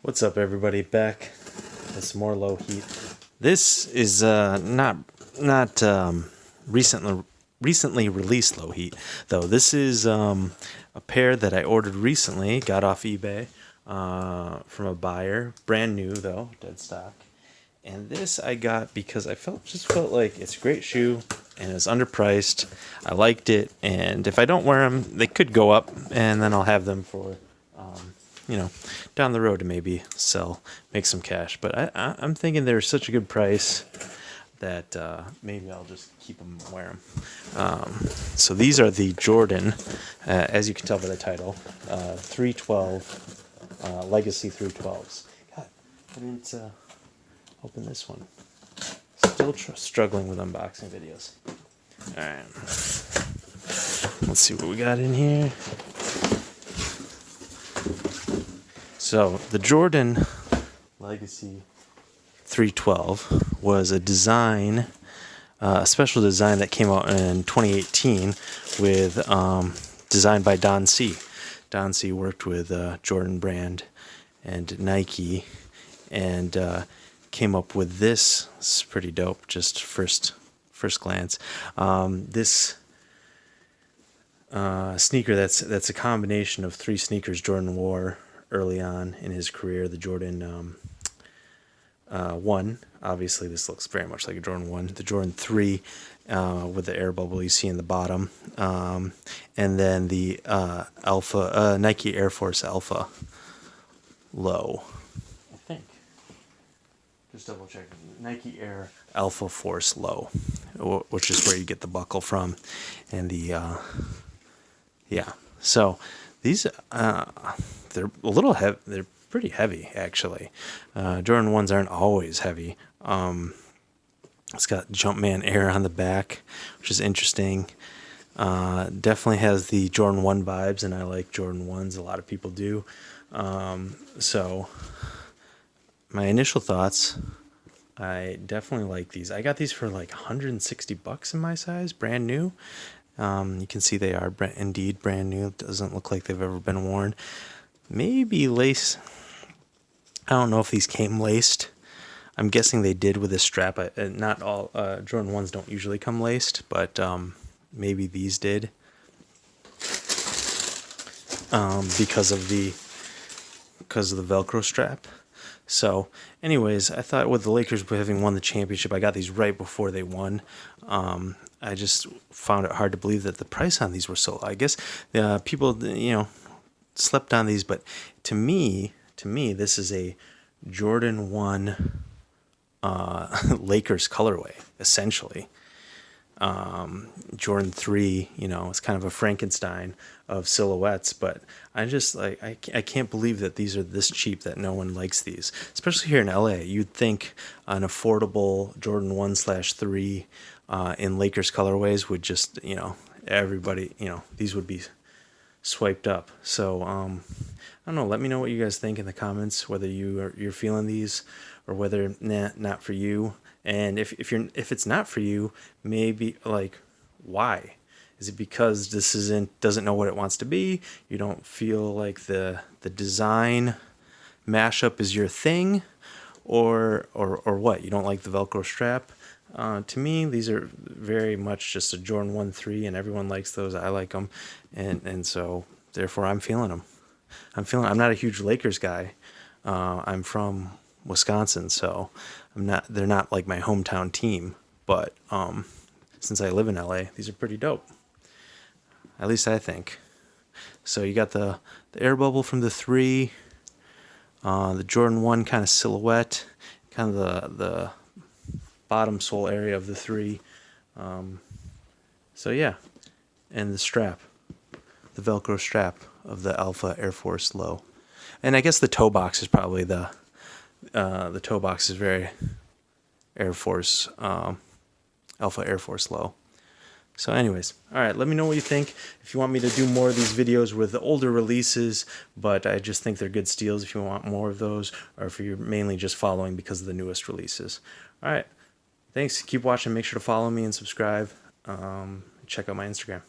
What's up, everybody? Back with some more Lowheat. This is not recently released Lowheat, though. This is a pair that I ordered recently, got off eBay from a buyer, brand new though, dead stock. And this I got because I just felt like it's a great shoe and it's underpriced. I liked it, and if I don't wear them, they could go up, and then I'll have them for down the road to maybe sell, make some cash. But I'm thinking they're such a good price that maybe I'll just keep them and wear them. So these are the Jordan, as you can tell by the title, 312 Legacy 312s. God, I didn't open this one. Still struggling with unboxing videos. All right, let's see what we got in here. So the Jordan Legacy 312 was a design, a special design that came out in 2018 with designed by Don C. Don C worked with Jordan Brand and Nike, and came up with this. It's pretty dope. Just first glance, this sneaker that's a combination of three sneakers Jordan wore early on in his career. The Jordan 1, obviously this looks very much like a Jordan 1. The Jordan 3 with the air bubble you see in the bottom, and then the Alpha Nike Air Force Alpha Low, I think. Just double check. Nike Air Alpha Force Low, which is where you get the buckle from, and the yeah. So these they're a little heavy. They're pretty heavy, actually. Jordan 1s aren't always heavy. It's got Jumpman Air on the back, which is interesting. Definitely has the Jordan 1 vibes, and I like Jordan 1s. A lot of people do. So my initial thoughts, I definitely like these. I got these for like $160 in my size, brand new. You can see they are indeed brand new. It doesn't look like they've ever been worn. Maybe lace. I don't know if these came laced. I'm guessing they did with a strap. Not all Jordan 1s don't usually come laced, but maybe these did because of the Velcro strap. So anyways, I thought with the Lakers having won the championship, I got these right before they won. I just found it hard to believe that the price on these were so low. I guess people, slept on these, but to me, this is a Jordan 1 Lakers colorway, essentially. Jordan 3, it's kind of a Frankenstein of silhouettes, but I just I can't believe that these are this cheap, that no one likes these, especially here in LA. You'd think an affordable Jordan 1/3 in Lakers colorways would just, everybody, these would be swiped up. So I don't know, let me know what you guys think in the comments, whether you're feeling these or whether not for you. And if it's not for you, maybe why? Is it because this doesn't know what it wants to be? You don't feel like the design mashup is your thing, or what? You don't like the Velcro strap? To me, these are very much just a Jordan 1/3, and everyone likes those. I like them, and so therefore I'm feeling them. I'm not a huge Lakers guy. I'm from Wisconsin, so they're not like my hometown team, but since I live in LA, these are pretty dope. At least I think. So you got the air bubble from the 3, the Jordan 1 kind of silhouette, kind of the bottom sole area of the 3. So yeah, and the strap, the Velcro strap of the Alpha Air Force Low. And I guess the toe box is probably the toe box is very Air Force, Alpha Air Force Low. So anyways, all right, let me know what you think. If you want me to do more of these videos with the older releases, but I just think they're good steals if you want more of those, or if you're mainly just following because of the newest releases. All right, thanks. Keep watching. Make sure to follow me and subscribe. Check out my Instagram.